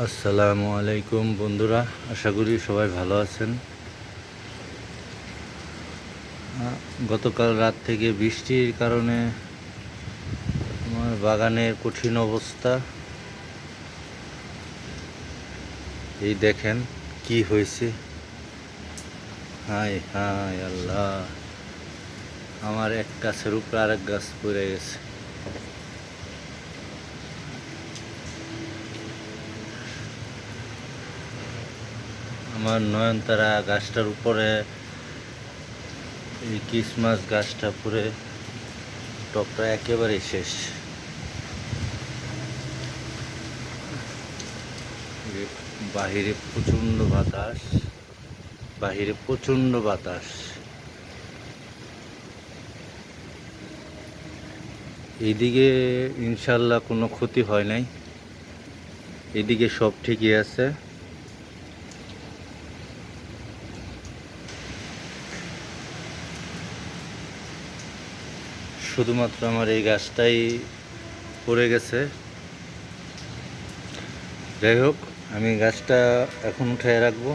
আসসালামু আলাইকুম বন্ধুরা, আশা করি সবাই ভালো আছেন। গতকাল রাত থেকে বৃষ্টির কারণে আমার বাগানের কঠিন অবস্থা। এই দেখেন কি হয়েছে। হায় হায় আল্লাহ, আমার এক গাছের উপরে আরেক গাছ পড়ে গেছে। আমার নয়নতারা গাছটার উপরে এই ক্রিসমাস গাছটা পড়ে টপটা একেবারে শেষ। বাহিরে প্রচণ্ড বাতাস, এইদিকে ইনশাল্লাহ কোনো ক্ষতি হয় নাই, এদিকে সব ঠিকই আছে। শুধুমাত্র আমার এই গাছটাই পড়ে গেছে। যাই হোক, আমি গাছটা এখন উঠায় রাখবো।